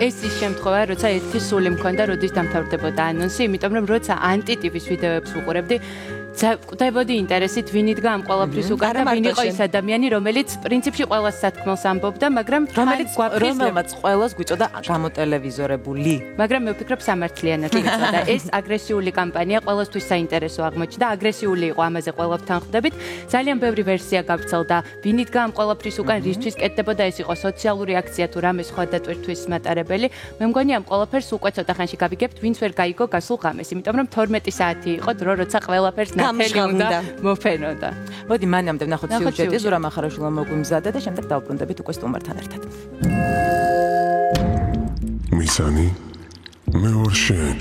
ეს ის შემთხვევაა, როცა ერთი სული მქონდა, როდის დამთავრდებოდა ანონსი, იმიტომ რომ როცა ანტიტივის ვიდეოებს ვუყურებდი, ყვდებოდი ინტერესით, ვინ იდგა ამ ყველაფრის უკან და ვინ იყო ის ადამიანი, რომელიც პრინციპში ყველას სათქმელს ამბობდა, მაგრამ რომელმაც ყველას გვიწოდა გამოტელევიზორებული. მაგრამ მე ვფიქრობ სამართლიანად იწოდა. ეს აგრესიული კამპანია ყველასთვის საინტერესო აღმოჩნდა, აგრესიული იყო ამაზე ყველაფერთან ხვდებით. ძალიან ბევრი ვერსია გავრცელდა, ვინ იდგა ამ ყველაფრის უკან, რისთვის კეთდებოდა, ეს იყო სოციალური აქცია თუ რამე სხვა დატვირთვის მატარებელი. მე მგონი ამ ყველაფერს უკვე ცოტა ხანში გავიგებთ, ვინც ვერ გაიგო გასულ ღამეს, იმიტომ რომ 12 საათი იყო დრო, როცა ყველაფერს ნათელი უნდა მოფენოდა. მოდი მანამდე ვნახოთ სიუჟეტი, ზურაბ ახარაშვილმა მოგვიმზადა და შემდეგ დავბრუნდებით უკვე სტუმართან ერთად. მისანი მე ვარ შენ.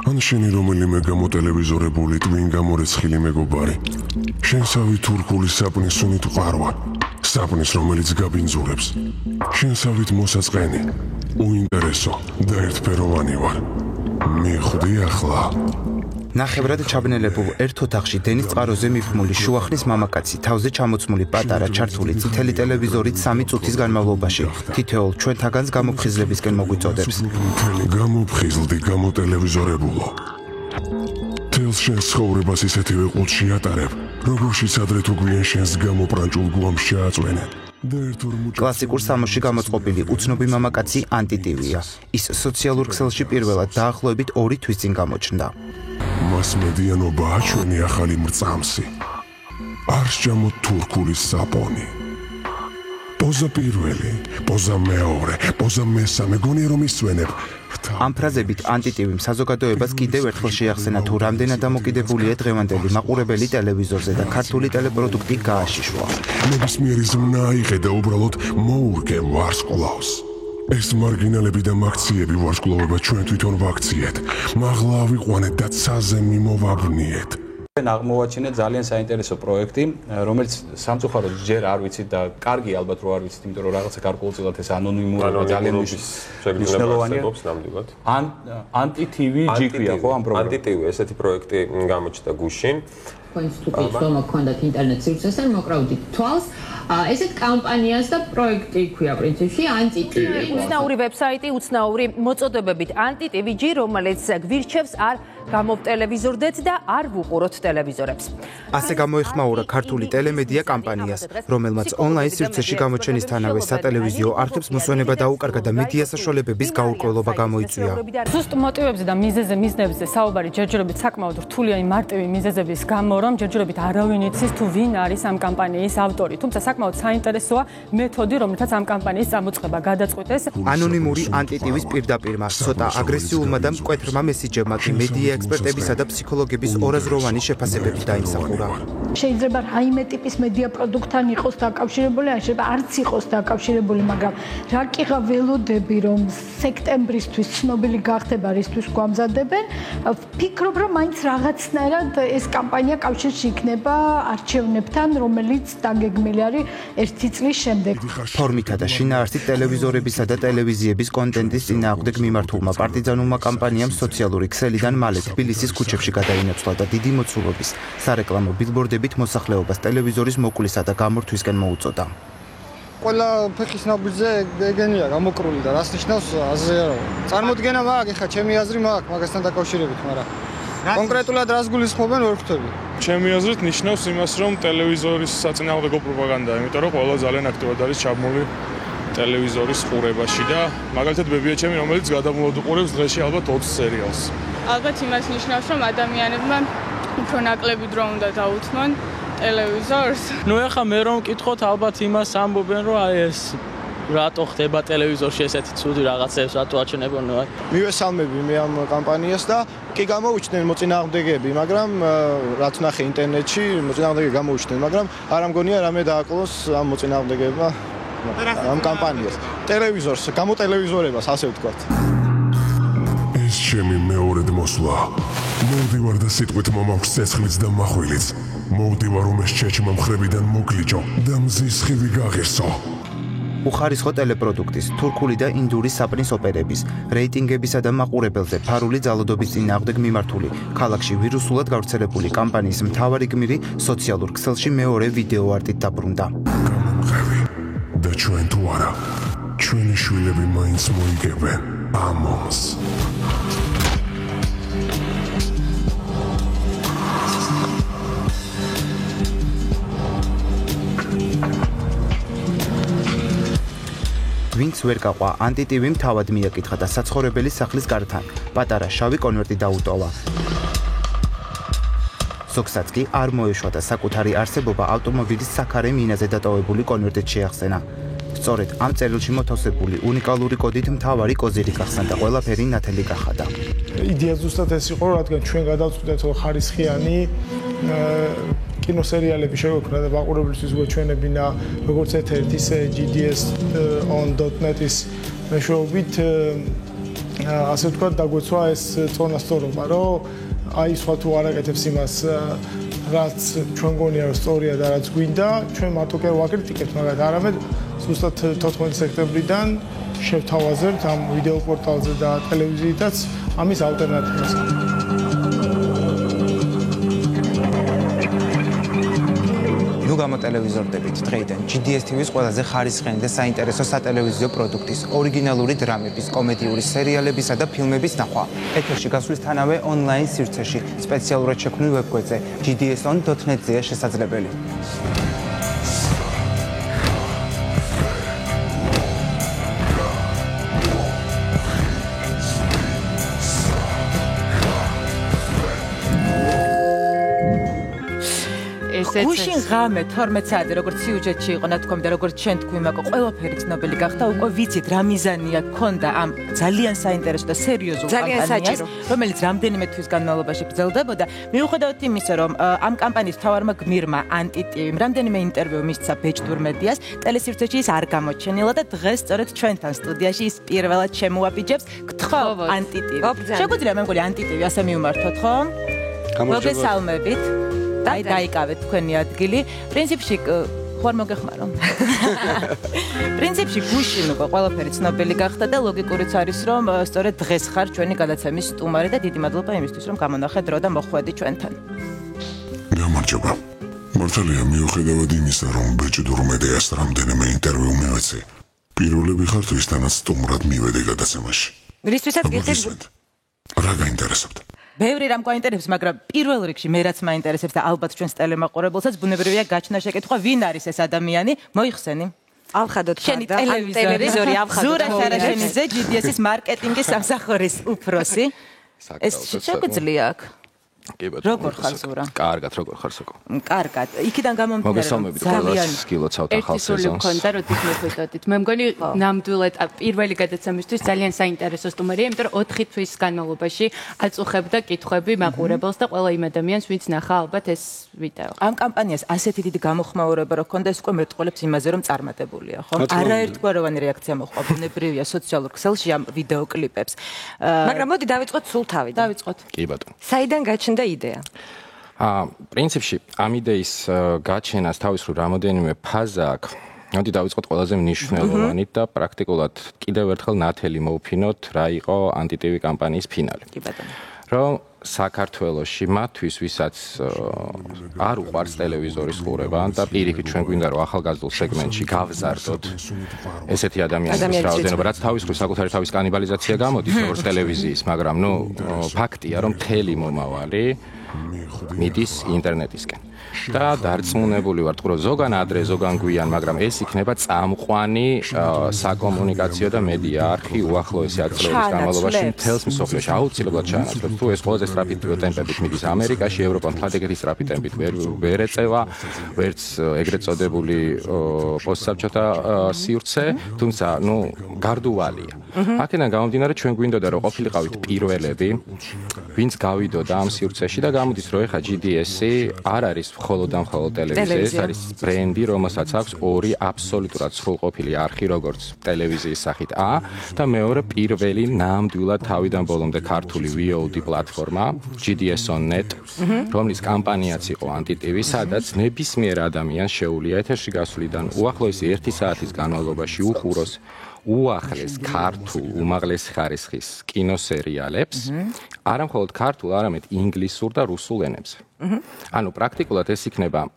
ან შენი რომელიმე გამოტელევიზორებული ტვინ გამორეცხილი მეგობარი. შენსავი თურქული sapnis სუნით ყარვა. sapnis რომელიც გაბინძურებს. შენსავით მოსაწყენი. უინტერესო და ერთფეროვანი ვარ. მიხვდი ახლა. ნახევრად ჩაბნელებულ ერთ ოთახში დენის წყაროზე მიფრმული შუახნის მამაკაცი, თავზე ჩამოცმული პატარა ჩართული წითელი ტელევიზორით 3 წუთის განმავლობაში თითოეულ ჩვენთაგანს გამოფხიზლებისკენ მოგვიწოდებს. გამოფხიზლდი გამოტელევიზორებულო. თელს შენს ცხოვრებას ისეთივე ყუთში ატარებ, როგორშიც ადრე თუ გვიან შენს გამოპრანჭულ გვამს შეაწვენებ. კლასიკურ სამოსში გამოწყობილი უცნობი მამაკაცი ანტიტივია. ის სოციალურ ქსელში პირველად დაახლოებით 2 თვის წინ გამოჩნდა. მასმედიანობაა ჩვენი ახალი მრწამსი. არ სჯამოთ თურქული საპონი. პოზა პირველი, პოზა მეორე, პოზა მესამე, გონია რომ ისვენებ. ამ ფრაზებით ანტიტივიმ საზოგადოებას კიდევ ერთხელ შეახსენა თუ რამდენად დამოკიდებულია დღევანდელი მაყურებელი ტელევიზორზე და ქართული ტელეპროდუქტი გააშიშვა. ნებისმიერი ზმნა აიღე და უბრალოდ მოურგე ვარსკვლავს. ეს მარგინალები და მაქციები ვარსკვლავება ჩვენ თვითონ ვაქციეთ. მაღლა ავიყვანეთ და ცაზე მიმოვაბნიეთ. აღმოვაჩინეთ ძალიან საინტერესო პროექტი, რომელიც სამწუხაროდ ჯერ არ ვიცით და კარგი ალბათ რომ არ ვიცით, იმიტომ რომ რაღაცა გარკვეულწილად ეს ანონიმურობა ძალიან მნიშვნელოვანია. ანტიტივი ჯიქვია ხო ამ პროგრამაში? ანტიტივი ესეთი პროექტი გამოჩნდა გუშინ. ინსტიტუტის რომ გქონდათ ინტერნეტ სივრცესთან მოკრავდით თვალს. ესეთ კამპანიას და პროექტი ქვია პრინციპში ანტიტივი. უცნაური ვებსაიტი, უცნაური მოწოდებებით ანტიტივი, რომელიც გვირჩევს არ გამოვტელევიზორდეთ და არ ვუყუროთ ტელევიზორებს. ასე გამოეხმაურა ქართული ტელემედია კამპანიას, რომელმაც ონლაინ სივრცეში გამოჩენისთანავე სატელევიზიო არხებს მოსვენება დაუკარგა და მედია საშუალებების გაურკვევლობა გამოიწვია. ზუსტ მოტივებზე და მიზეზებზე საუბარი ჯერჯერობით საკმაოდ რთული მარტივი მიზეზების გამო, რომ ჯერჯერობით არავინ იცის თუ ვინ არის ამ კამპანიის ავტორი. თუმცა საკმაოდ საინტერესოა მეთოდი, რომელთაც ამ კამპანიის წამოწყება გადაწყვიტეს. ანონიმური ანტიტივის პირდაპირმა, ცოტა აგრესიულმა და მკვეთრმა მესიჯებმა კი მედია ექსპერტებისა და ფსიქოლოგების ორაზროვანი შეფასებები დაიმსახურა. შეიძლება რაიმე ტიპის მედია პროდუქტთან იყოს დაკავშირებული, ან შეიძლება არც იყოს დაკავშირებული, მაგრამ რა კიღა ველოდები, რომ სექტემბრისთვის ცნობილი გახდება, რისთვის გვამზადებენ, ვფიქრობ, რომ მაინც რაღაცნაირად ეს კამპანია კავშირში იქნება არჩევნებთან, რომელიც დაგეგმილი არის 1 წლის შემდეგ. ფორმითა და შინაარსით ტელევიზორებისა და ტელევიზიების კონტენტის წინააღმდეგ მიმართულმა პარტიზანულმა კამპანიამ სოციალური ქსელიდან მალე თბილისის ქუჩებში გადაინაცვლა და დიდი მოცულობის სარეკლამო ბილბორდებით მოსახლეობას ტელევიზორის მოკლისა და გამორთვისკენ მოუწოდა. ყველა ფეხის ნაბიჯზე ეგენია გამოკრული და რას ნიშნავს აზრია. წარმოდგენა მაქვს, ხა ჩემი აზრი მაქვს მაგასთან დაკავშირებით, მაგრამ კონკრეტულად რას გულისხმობენ ვერ ხვდები. ჩემი აზრით ნიშნავს იმას, რომ ტელევიზორის საწინააღმდეგო პროპაგანდაა, იმიტომ რომ ყველა ძალიან აქტიურად არის ჩაბმული ტელევიზორის ყურებაში და მაგალითად ბებია ჩემი, რომელიც გადამულად უყურებს დღეში ალბათ 20 სერიალს. ალბათ იმას ნიშნავს, რომ ადამიანებმა უფრო ნაკლები დრო უნდა დაუთმონ ტელევიზორს. ნუ ეხლა მე რომ მკითხოთ, ალბათ იმას ამბობენ, რომ აი ეს რატო ხდება ტელევიზორში ესეთი ცუდი რაღაცებს, რატო აჩვენებენ. მივესალმები მე ამ კამპანიას და კი გამოუჩნდნენ მოწინააღმდეგეები, მაგრამ რაც ნახე ინტერნეტში, მოწინააღმდეგეები გამოუჩნდნენ, მაგრამ არ ამგონია რამე დააკლოს ამ მოწინააღმდეგეებმა ამ კამპანიას. ტელევიზორს, გამოტელევიზორებას, ასე ვთქვათ. ეს ჩემი მეორედ მოსვლა. მოვდივარ და სიტყვით მომაქვს ცეცხლიც და מחვილიც. მოვდივარ რომ ეს ჩეჩმა მხრებიდან მოგლიჯო და მზის ხივი გაღირსო. უხარისხო ტელეპროდუქტის, თურქული და ინდური საპნის ოპერების, რეიტინგებისა და მაყურებელზე ფარული ძალადობის წინააღმდეგ მიმართული, ქალაქში ვირუსულად გავრცელებული კამპანიის მთავარი გმირი სოციალურ ქსელში მეორე ვიდეო არტით დაბრუნდა. გამომღები და ჩვენ თუ არა, ჩვენი შვილები მაინც მოიგებენ. ამონს. ვინც ვერ გაყვა ანტიტივიმ თავად მიაკითხა და საცხოვრებელი სახლის გართან პატარა შავი კონვერტი დაუტოვა. ზოგსაც კი არ მოეშვა და საკუთარი არსებობა ავტომობილის საქარე მინაზე დატოვებული კონვერტით შეახსენა. სწორედ ამ წერილში მოთავსებული უნიკალური კოდით მთავარი კოზირი გახსნა და ყველაფერი ნათელი გახადა. იდეა ზუსტად ეს იყო, რადგან ჩვენ გადავწყვიტეთ, რომ ხარისხიანი კინოსერიალები შეგვექმნა და მაყურებლისთვის გვეჩვენებინა როგორც ერთ-ერთ ისე gds.on.net-ის მეშვეობით ასე ვთქვათ დაგვეცვა ეს წონასწორობა, რომ აი სხვა თუ არ აკეთებს იმას რაც ჩვენ გონია რომ სწორია და რაც გვინდა, ჩვენ მარტო კი ვაკრიტიკებთ, მაგრამ არამედ ზუსტად 14 სექტემბრიდან შევთავაზებთ ამ ვიდეო პორტალზე და ტელევიზიითაც ამის ალტერნატივას. ნუ გამოტელევიზორდებით დღეიდან GDS TV-ს ყველაზე ხარისხიანი და საინტერესო სატელევიზიო პროდუქტის, ორიგინალური დრამების, კომედიური სერიალებისა და ფილმების ნახვა. ეთერში გასვლისთანავე ონლაინ სივრცეში, სპეციალურად შექმნილ ვებგვერდზე gds.on.net-ზეა შესაძლებელი. გუშინ ღამე 12 საათი როგორც სიუჟეტში იყო ნათქვამი და როგორც ჩვენ თქვი მაკო ყველაფერი ცნობილი გახდა უკვე ვიცით რა მიზანია ქონდა ამ ძალიან საინტერესო და სერიოზულ კამპანიას რომელიც რამდენიმე თვის განმავლობაში გრძელდებოდა მიუხედავად იმისა რომ ამ კამპანიის მთავარმა გმირმა ანტიტივიმ რამდენიმე ინტერვიუ მისცა ბეჭდურ მედიას ტელესივრცეში ის არ გამოჩენილა და დღეს სწორედ ჩვენთან სტუდიაში ის პირველად შემოაბიჯებს გთხოვ ანტიტივი შეგვიძლია მე მგონი ანტიტივი ასე მივმართოთ ხო მოგესალმებით და დაიკავეთ თქვენი ადგილი. პრინციპში ხوار მოგეხმარო. პრინციპში გუშინ უკვე ყველაფერი ცნობილი გახდა და ლოგიკურიც არის რომ სწორედ დღეს ხარ ჩვენი გადაცემის სტუმარი და დიდი მადლობა იმისთვის რომ გამონახე დრო და მოხვედი ჩვენთან. გამარჯობა. მართალია მიუხედავად იმისა რომ ბეჭდურ მედიას რამდენიმე ინტერვიუ მივეცი. პირველები ხართ ვისთანაც სტუმრად მივედი გადაცემაში. რისთვისაც გიხდით? რა გაინტერესებთ? ბევრი რამ გვაინტერესებს, მაგრამ პირველ რიგში მე რაც მაინტერესებს და ალბათ ჩვენს ტელემაყურებელსაც ბუნებრივია გაჩნდა შეკითხვა, ვინ არის ეს ადამიანი? მოიხსენი. ავხადოთ შენი ტელევიზორი ავხადოთ. ზურა სარაშენიძე, GDS-ის მარკეტინგის სამსახურის უფროსი. ეს შეგვიძლია აქ? კი ბატონო. როგორ ხარ ზურა? კარგად, როგორ ხარ სოკო? კარგად. იქიდან გამომდინარე. მოგესალმებით ყველას, გილოცავთ ახალ სეზონს. მქონდა როდის მეხვიდოდით. მე მგონი ნამდვილად პირველი გადაცემისთვის ძალიან საინტერესო სტუმარია, იმიტომ რომ 4 თვის განმავლობაში აწუხებდა კითხვები მაყურებელს და ყველა იმ ადამიანს, ვინც ნახა ალბათ ეს ვიდეო. ამ კამპანიას ასეთი დიდი გამოხმაურება რო ქონდა, ეს უკვე მეტყველებს იმაზე, რომ წარმატებულია, ხო? არაერთგვაროვანი რეაქცია მოჰყვა ბუნებრივია სოციალურ ქსელში ამ ვიდეო კლიპებს. მაგრამ მოდი დავიწყოთ სულ თავიდან. დავიწყოთ. კი ბატონო. საიდან გაჩნდა იდეა? პრინციპში ამ იდეის გაჩენას თავისუფლ რამოდენიმე ფაზა აქვს. მოდი დავიწყოთ ყველაზე მნიშვნელოვანით და პრაქტიკულად კიდევ ერთხელ ნათელი მოვფინოთ რა იყო ანტიტივი კამპანიის ფინალი. კი ბატონო. რომ საქართველოში მათთვის ვისაც არ უყვარს ტელევიზორის ყურება და პირიქით ჩვენ გვინდა რომ ახალგაზრდულ სეგმენტში გავზარდოთ ესეთი ადამიანების რაოდენობა რაც თავისუფლად საკუთარი თავის კანიბალიზაცია გამოდის როგორც ტელევიზიის მაგრამ ნუ ფაქტია რომ მთელი მომავალი მიდის ინტერნეტისკენ და დარწმუნებული ვარ რომ ზოგან ადრე ზოგან გვიან მაგრამ ეს იქნება წამყვანი საკომუნიკაციო და მედია არხი უახლოესი ათწლეულის განმავლობაში მთელს მსოფლიოში აუცილებლად ჩაანაცვლებს თუ ეს ყველაზე სწრაფი ტემპებით მიდის ამერიკაში ევროპა მთლად ეგრეთი სწრაფი ტემპით ვერ ეწევა ვერც ეგრეთ წოდებული პოსტსაბჭოთა სივრცე თუმცა ნუ გარდუვალია აქედან გამომდინარე ჩვენ გვინდოდა რომ ყოფილიყავით პირველები ვინც გავიდოდა ამ სივრცეში და გამოდის რომ ეხა GDS-ი არ არის მხოლოდ და მხოლოდ ტელევიზია ეს არის ბრენდი რომელსაც აქვს ორი აბსოლუტურად სრულყოფილი არხი როგორც ტელევიზიის სახით A და მეორე პირველი ნამდვილად თავიდან ბოლომდე ქართული VOD პლატფორმა GDS.on.net რომლის კამპანიაც იყო ანტიტივი სადაც ნებისმიერ ადამიანს შეუძლია ეთერში გასვლიდან უახლოესი 1 საათის განმავლობაში უყუროს უახლეს ქართულ უმაღლეს ხარისხის კინოსერიალებს არა მხოლოდ ქართულ, არამედ ინგლისურ და რუსულ ენებზე. ანუ პრაქტიკულად ეს იქნება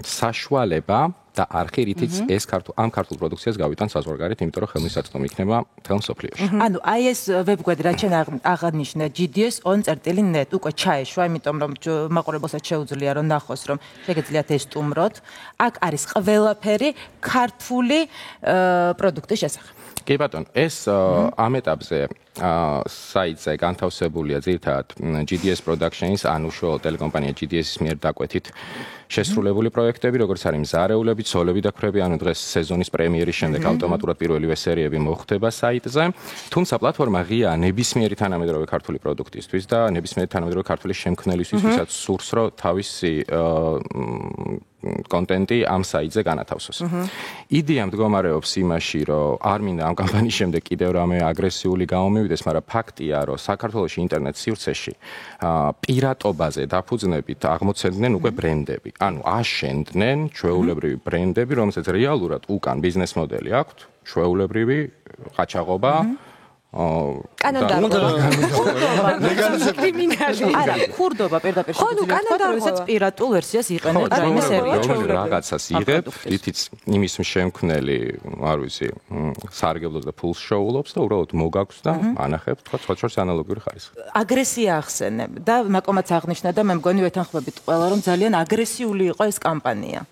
საშუალება და არხი, რითიც ეს ამ ქართულ პროდუქციას გავიტან საზღვარგარეთ, იმიტომ რომ ხელმისაწვდომი იქნება მთელ მსოფლიოში. ანუ აი ეს ვებგვერდი რაც შენ აღნიშნე gds.on.net უკვე ჩაეშვა, იმიტომ რომ მაყურებელსაც შეუძლია რომ ნახოს, რომ შეგეძლიათ ესტუმროთ. აქ არის ყველაფერი ქართული პროდუქტის შესახებ. კი ბატონო, ეს ამ ეტაპზე საიტზე განთავსებულია ძირითადად GDS Productions, ანუ უშუალო ტელეკომპანია GDS-ის მიერ დაკვეთით შესრულებული პროექტები, როგორც არის მზარეულები, ცოლები და ქვები, ანუ დღეს სეზონის პრემიერის შემდეგ ავტომატურად პირველივე სერიები მოხდება საიტზე. თუმცა პლატფორმა ღია ნებისმიერი თანამედროვე ქართული პროდუქტისთვის და ნებისმიერი თანამედროვე ქართული შემქმნელისთვის, ვისაც სურს, რომ თავისი კონტენტი ამ საიტზე განათავსოს. იდეა მდგომარეობს იმაში, რომ არ მინდა ამ კამპანიის შემდეგ კიდევ რამე აგრესიული გამომივიდეს, მაგრამ ფაქტია, რომ საქართველოში ინტერნეტ სივრცეში პირატობაზე დაფუძნებით აღმოცენდნენ უკვე ბრენდები. ანუ აშენდნენ ჩვეულებრივი ბრენდები, რომელსაც რეალურად უკან ბიზნეს მოდელი აქვთ, ჩვეულებრივი ყაჩაღობა არა, ქურდობა პირდაპირ შეგვიძლია, როდესაც პირატულ ვერსიას იყენებთ რაიმე სერიალში. რაღაცას იღებ, რითიც იმის შემქმნელი, არ ვიცი, სარგებლობს და ფულს შოულობს და უბრალოდ მოგაქვს და ანახებ, თქვა სხვა შორს ანალოგიური ხარისხი. აგრესია ახსენებ და მაკომაც აღნიშნა და მე მგონი ვეთანხმებით ყველა, რომ ძალიან აგრესიული იყო ეს კამპანია.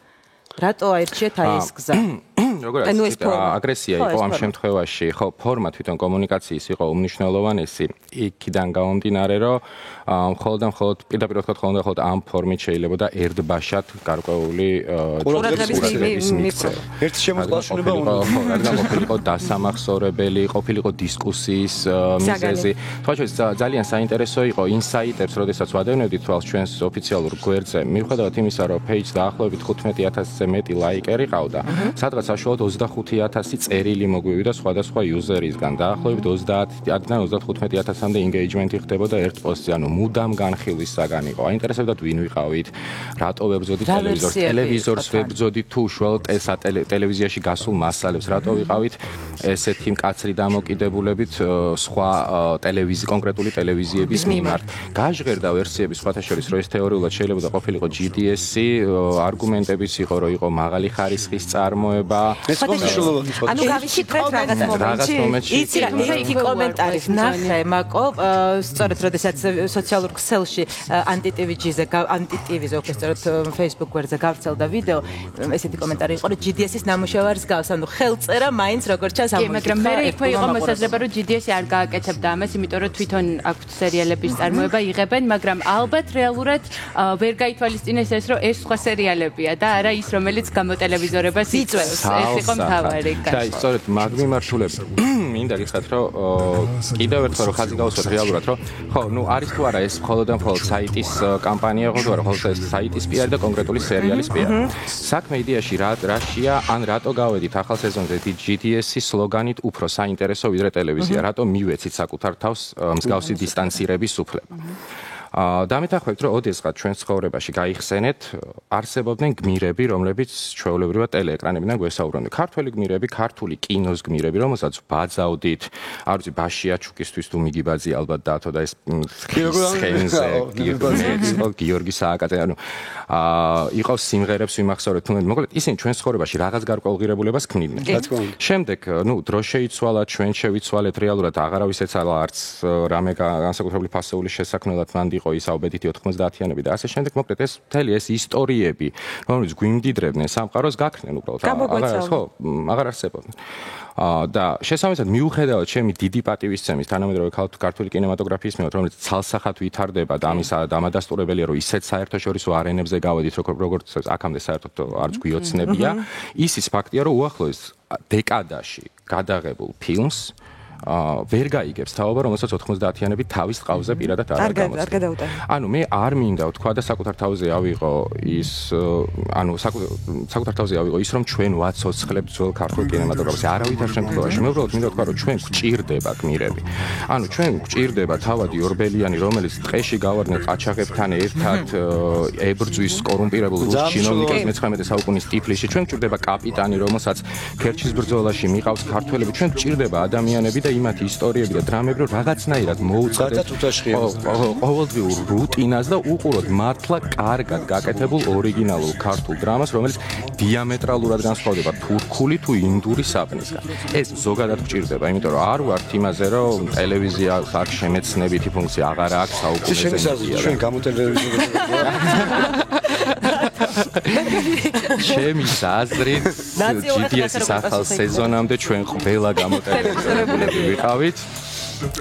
რატო აირჩიეთ აი ეს გზა? როგორ არის აგრესია იყო ამ შემთხვევაში, ხო, ფორმა თვითონ კომუნიკაციის იყო უმნიშვნელოვანესი. იქიდან გამომდინარე, რომ მხოლოდ პირდაპირ მხოლოდ ამ ფორმით შეიძლება და ერთბაშად გარკვეული ყურადღების მიქცევა. ერთი შემოწყალშება უნდა ყოფილიყო დასამახსოვრებელი, ყოფილიყო დისკუსიის მიზეზი. თვალშორის ძალიან საინტერესო იყო ინსაიტებს, როდესაც ვადევნებდით თვალს ჩვენს ოფიციალურ გვერდზე. მიუხედავად იმისა, რომ page დაახლოებით 15000-ზე მეტი ლაიკერი ყავდა, სადღაც საშუალოდ 25000 წერილი მოგვივიდა სხვადასხვა იუზერისგან. დაახლოებით 30-დან 35000-მდე engagement-ი ხდებოდა ერთ პოსტზე, ანუ მუდამ განხილვის საგან იყო. აინტერესებდათ ვინ ვიყავით, რატო ვებრძოდით ტელევიზორს ვებრძოდით თუ უშუალოდ ტელევიზიაში გასულ მასალებს, რატო ვიყავით ესეთი მკაცრი დამოკიდებულებით სხვა კონკრეტული ტელევიზიების მიმართ. გაჟღერდა ვერსიები სხვათა შორის, რომ ეს თეორიულად შეიძლება და ყოფილიყო GDS-ი, არგუმენტებიც იყო, რომ იყო მაღალი ხარისხის წარმოება. ანუ გავიშიფრეთ რაღაც მომენტში. იცი რა, ერთი კომენტარი ნახე, მაკო, სწორედ როდესაც სოციალურ ქსელში ანტიტივიჯიზე უკვე სწორედ Facebook გვერდზე გავრცელდა ვიდეო, ესეთი კომენტარი იყო, რომ GDS-ის ნამუშევარს გავს, ანუ ხელწერა მაინც როგორც ჩანს ამოიქცა. მაგრამ მე იქვე იყო მოსაზრება, რომ GDS-ი არ გააკეთებდა ამას, იმიტომ რომ თვითონ აქვთ სერიალების წარმოება იღებენ, მაგრამ ალბათ რეალურად ვერ გაითვალისწინეს ეს, რომ ეს სხვა სერიალებია და არა ის, რომელიც გამოტელევიზორებას იწვევს. ეს იყო მთავარი კაცი. და სწორედ მაგ მიმართულებით მინდა გითხრათ, რომ კიდევ ერთხელ რომ ხაზი გავუსვათ რეალურად, რომ ხო, ნუ არის თუ არა ეს მხოლოდ და მხოლოდ საიტის კამპანია, ხო თუ არა, მხოლოდ ეს საიტის PR და კონკრეტული სერიალის PR. საქმე იდეაში რაშია, ან რატო გავედით ახალ სეზონზე GDS-ის სლოგანით უფრო საინტერესო ვიდრე ტელევიზია, რატო მივეცით საკუთარ თავს მსგავსი დისტანცირების უფლება. დამეთანხმებით, რომ ოდესღაც ჩვენ ცხოვრებაში გაიხსენეთ, არსებობდნენ გმირები, რომლებიც ჩვეულებრივად ტელეეკრანებიდან გვესაუბრონდნენ. ქართველი გმირები, ქართული კინოს გმირები, რომელსაც ბაძავდით, არ ვიცი, ბაშია ჩუკისთვის თუ მიგიბაძი ალბათ დათო და ეს გიორგი სააკაძე, ანუ იყო სიმღერებს ვიმახსოვრეთ, თუნდაც მოკლედ ისინი ჩვენ ცხოვრებაში რაღაც გარკვეულ ღირებულებას ქმნიდნენ. შემდეგ, დრო შეიცვალა, ჩვენ შევიცვალეთ, რეალურად აღარავის ეცალა არც რამე განსაკუთრებული ფასეულის შესაქმნელად მანდ იყო ის აუბედითი 90-იანები და ასე შემდეგ. მოკლედ ეს მთელი ეს ისტორიები, რომელიც გვიმდიდრებდნენ სამყაროს, გაქრნენ უბრალოდ. აღარ არსებობდნენ. და შესაბამისად მიუხედავად ჩემი დიდი პატივისცემის თანამედროვე ქართული კინემატოგრაფიის მიმართ, რომელიც ცალსახად ვითარდება და ამის დამადასტურებელია, რომ ისეთ საერთაშორისო არენებზე გავედით, როგორც აქამდე საერთოდ არც გვიოცნებია, ისიც ფაქტია, რომ უახლოეს დეკადაში გადაღებულ ფილმს ვერ გაიგებს თაობა, რომელსაც 90-იანები თავის ტყავზე პირადად არ გადაუტანა. ანუ მე არ მინდა ვთქვა და საკუთარ თავზე ავიღო ის, ანუ საკუთარ თავზე ავიღო ის, რომ ჩვენ ვაცოცხლებთ ძველ ქართულ კინემატოგრაფს. არავითარ შემთხვევაში. მე უბრალოდ მინდა ვთქვა, რომ ჩვენ გვჭირდება გმირები. ანუ ჩვენ გვჭირდება თავადი ორბელიანი, რომელიც ტყეში გავარდნილ ყაჩაღებთან ერთად ებრძვის კორუმპირებულ რუს ჩინოვნიკებს მე-19 საუკუნის ტიფლიში. ჩვენ გვჭირდება კაპიტანი, რომელსაც ქერჩის ბრძოლაში მიყავს ქართველები. ჩვენ გვჭირდება ადამიანები და იმათი ისტორიები და დრამები რომ რაღაცნაირად მოუწყდეთ ყოველდღიურ რუტინას და უყუროთ მართლა კარგად გაკეთებულ ორიგინალურ ქართულ დრამას, რომელიც დიამეტრალურად განსხვავდება თურქული თუ ინდური საპნისგან. ეს ზოგადად გვჭირდება, იმიტომ რომ არ ვართ იმაზე, რომ ტელევიზია აქ შემეცნებითი ფუნქცია აღარ აქვს საუკუნეზე. ჩვენ გამოტელევიზორები ჩემი აზრით GDS-ის ახალ სეზონამდე ჩვენ ყველა გამოტელევიზორები ვიყავით.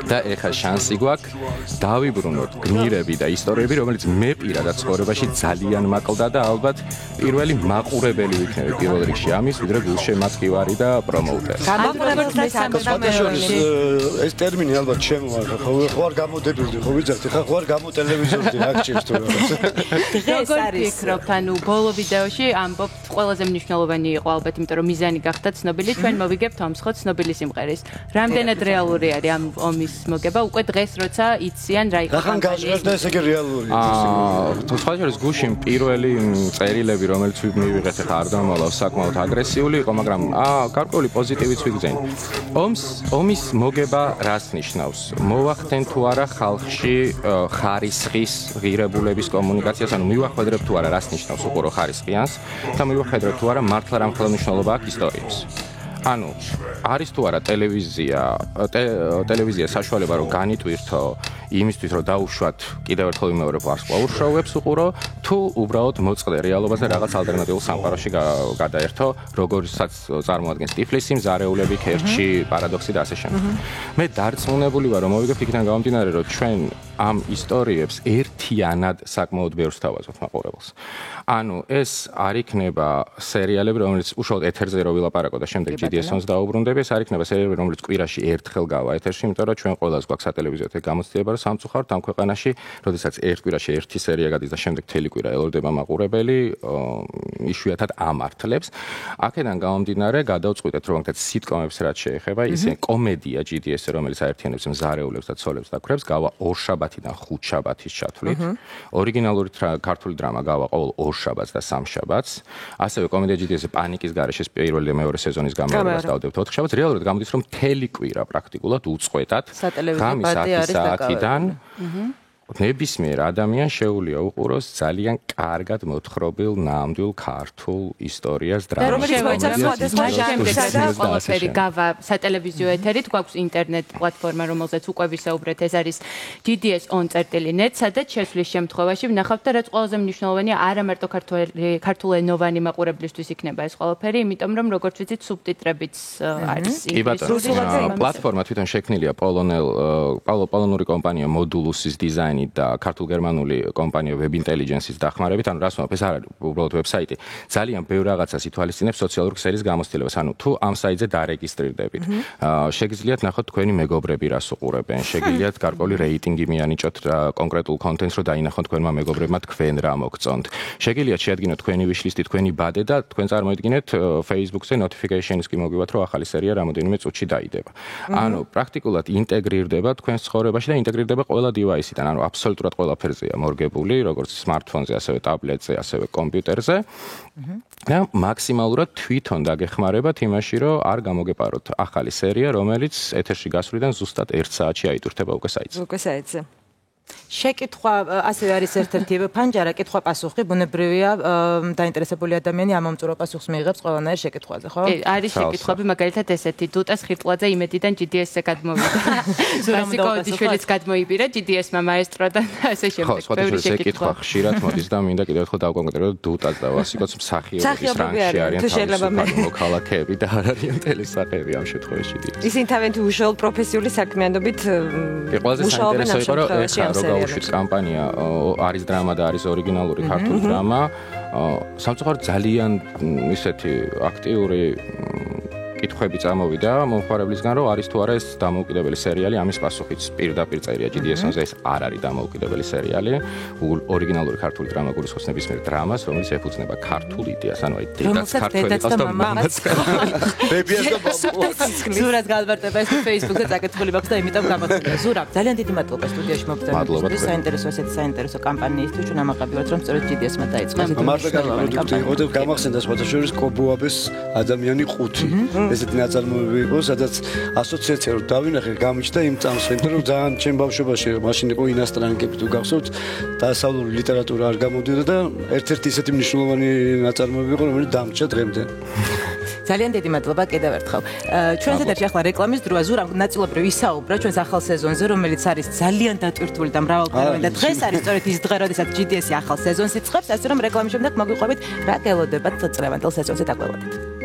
და ეხლა შანსი გვაქვს დავიბრუნოთ გმირები და ისტორიები, რომელიც მე პირადად ცხოვრებაში ძალიან მაკლდა და ალბათ პირველი მაყურებელი ვიქნები პირველ რიგში ამის, ვიდრე გულშემატკივარი და პრომოუტერი. ეს ტერმინი ალბათ ჩემო ხარ გამოდებული, ხო ვიძახთ, ხა ხარ გამოტელევიზორდი აქ ჭირს თუ რაღაც. დღეს არის ფიქრობთ, ანუ ბოლო ვიდეოში ამბობთ ყველაზე მნიშვნელოვანი იყო ალბათ, იმიტომ რომ მიზანი გახდა ცნობილი, ჩვენ მოვიგებთ ომსხო ცნობილი სიმღერის. რამდენად რეალური არის ამ ომის მოგება უკვე დღეს როცა იციან რა იყო ახან გაჟღერდა ესე იგი რეალური სხვა შორის გუშინ პირველი წერილები რომელიც მივიღეთ ახლა არ დამალავს საკმაოდ აგრესიული იყო მაგრამ გარკვეული პოზიტივიც ვიგზენით ომის მოგება რას ნიშნავს მოვახდენ თუ არა ხალხში ხარისხის ღირებულების კომუნიკაციას ანუ მივახვედრებ თუ არა რას ნიშნავს უყურო ხარისხიანს და მივახვედრებ თუ არა მართლა რა მნიშვნელობა აქვს ისტორიებს ანუ არის თუ არა ტელევიზია საშუალება რომ განიტვირთო იმისთვის რომ დაუშვათ კიდევ ერთხელ ვიმეორებ ვარსკვლავურ შოუებს უყურო თუ უბრალოდ მოწყდე რეალობას და რაღაც ალტერნატიულ სამყაროში გადაერთო როგორცაც წარმოადგენს ტიფლისი მზარეულები ქერჩი პარადოქსი და ასე შემდეგ მე დარწმუნებული ვარ რომ მოვიგებ იქიდან გამომდინარე რომ ჩვენ ამ ისტორიებს ერთიანად საკმაოდ ბევრს თავაზობთ მაყურებელს ანუ ეს არ იქნება სერიალები რომელიც უშუალოდ ეთერზე რო ვილაპარაკო და შემდეგ GDS-ს დაუბრუნდები ეს არ იქნება სერიალები რომელიც კვირაში ერთხელ გავა ეთერში იმიტომ რომ ჩვენ ყველას გვაქვს სატელევიზიო გამოცდილება რომ სამწუხაროდ ამ ქვეყანაში როდესაც ერთ კვირაში ერთი სერია გადის და შემდეგ მთელი კვირა ელოდება მაყურებელი იშვიათად ამართლებს აქედან გამომდინარე გადავწყვიტეთ რომ მაგათ სიტკომებს რაც შეეხება ისე კომედია GDS-ზე რომელიც აერთიანებს მზარეულებს და ცოლებს და ქრებს გავა ორშაბათიდან ხუთშაბათის ჩათვლით ორიგინალური ქართული დრამა გავა ყოველ ორშაბათს და სამშაბათს ასევე კომედია GDS-ზე პანიკის გარეშე პირველი და მეორე სეზონის გამარჯვებას დავდებთ ოთხშაბათს რეალურად გამოდის რომ მთელი კვირა პრაქტიკულად უწყვეტად ღამის 10 საათიდან ნებისმიერ ადამიანს შეუძლია უყუროს ძალიან კარგად მოთხრობილ ნამდვილ ქართულ ისტორიას დრამას. რომელიც მოიცავს სხვადასხვა ჟანრებს და ყველაფერი გავა სატელევიზიო ეთერით, გვაქვს ინტერნეტ პლატფორმა, რომელზეც უკვე ვისაუბრეთ, ეს არის GDS-on.net, სადაც შესვლის შემთხვევაში ვნახავთ და რაც ყველაზე მნიშვნელოვანია, არა მარტო ქართულენოვანი მაყურებლისთვის იქნება ეს ყველაფერი, იმიტომ რომ როგორც ვიცით, სუბტიტრებიც არის ინგლისურად. პლატფორმა თვითონ შექმნილია პოლონური კომპანია Modulus-ის დიზაინით და ქართულ-გერმანული კომპანია Web Intelligence-ის დახმარებით, ანუ რას ვამბობ, ეს არ არის უბრალოდ ვებსაიტი. ძალიან ბევრ რაღაცას ითვალისწინებს სოციალურ ქსელის გამოცდილებას. ანუ თუ ამ საიტზე დარეგისტრირდებით, შეგიძლიათ ნახოთ თქვენი მეგობრები რას უყურებენ, შეგიძლიათ გარკვეული რეიტინგი მიანიჭოთ კონკრეტულ კონტენტს, რომ დაინახოთ თქვენმა მეგობრებმა თქვენ რა მოგწონთ. შეგიძლიათ შეადგინოთ თქვენი wishlist-ი, თქვენი ბადე და თქვენ წარმოიდგინეთ Facebook-ზე notification-ის კი მოგივათ, რომ ახალი სერია რამოდენიმე წუთში დაიდება. ანუ პრაქტიკულად ინტეგრირდება თქვენს ცხოვრებაში და ინტეგრირდება ყველა device-იდან, ანუ აბსოლუტურად ყველაფერზეა მორგებული, როგორც smartphone-ზე, ასევე tablet-ზე, ასევე კომპიუტერზე. და მაქსიმალურად თვითონ დაგეხმარებათ იმაში, რომ არ გამოგეპაროთ ახალი სერია, რომელიც ეთერში გასვლიდან ზუსტად 1 საათში აიტვირთება უკვე საიტზე. უკვე საიტზე. შეკითხვა ასევე არის ერთ-ერთი ფანჯარა კითხვა-პასუხი, ბუნებრივია დაინტერესებული ადამიანი ამ მომწურო პასუხს მიიღებს ყველანაირ შეკითხვაზე, ხო? არის შეკითხვები, მაგალითად ესეთი, დუტას ხირტლაძე იმედიდან GDS-ზე გადმოვიდა. ბასიკო ოდიშვილიც გადმოიბირა GDS-მა მაესტროდან და ესე შემდეგ. ბევრი შეკითხვა ხშირად მოდის და მინდა კიდევ ერთხელ დავკონკრეტებო დუტას და ბასიკოც მსახიობის რანგში არიან თავისუფალი მოქალაქეები და არ არიან ტელესაყები ამ შემთხვევაში GDS. ისინი თავიანთი უშუალოდ პროფესიული საქმიანობით მუშაობენ ამ შემთხვევაში. გაუშვით კამპანია არის დრამა და არის ორიგინალური ქართული დრამა. სამწუხაროდ ძალიან ისეთი აქტიური კითხვები წამოვიდა მომხმარებლისგან, რომ არის თუ არა ეს დამოუკიდებელი სერიალი, ამის პასუხიც პირდაპირ წერია GDS-ზე, ეს არ არის დამოუკიდებელი სერიალი. ორიგინალური ქართული დრამა გულისხმობს ნებისმიერ დრამას, რომელიც ეფუძნება ქართულ იდეას, ანუ აი დედაც ქართველი და მამაც. ბებიას და მამას. ზურაბ გადმარტება ეს Facebook-ზე წაკითხული მაქვს და იმიტომ გამოხდება. ზურაბ, ძალიან დიდი მადლობა სტუდიაში მოგწევისთვის. საინტერესო ესეთი საინტერესო კამპანიისთვის ჩვენ ამაყები ვართ, რომ სწორედ GDS-მა დაიწყო. მართლა კარგი პროდუქტი იყო და გამახსენდა სხვათა შორის კობუაბეს ადამიანი 5. ესეთი ნაწარმოები იყო, სადაც ასოციაცია რო დავინახე, გამიჩნდა იმ წამს, იმიტომ რომ ძალიან ჩემ ბავშვობაში მაშინ იყო ინასტრანიკები თუ გახსოვთ, დასავლური ლიტერატურა არ გამოდიოდა და ერთ-ერთი ისეთი მნიშვნელოვანი ნაწარმოები იყო, რომელიც დამრჩა დღემდე. ძალიან დიდი მადლობა კიდევ ერთხელ. ჩვენ ზედარჩი ახლა რეკლამის დროა, ზურამ ნაწილობრივ ისაუბრა ჩვენს ახალ სეზონზე, რომელიც არის ძალიან დატვირთული და მრავალფეროვანი და დღეს არის სწორედ ის დღე, როდესაც GDS-ი ახალ სეზონს იწყებს, ასე რომ რეკლამის შემდეგ მოგვიყვებით რა გელოდებათ წლევანდელ სეზონზე დაგველოდეთ.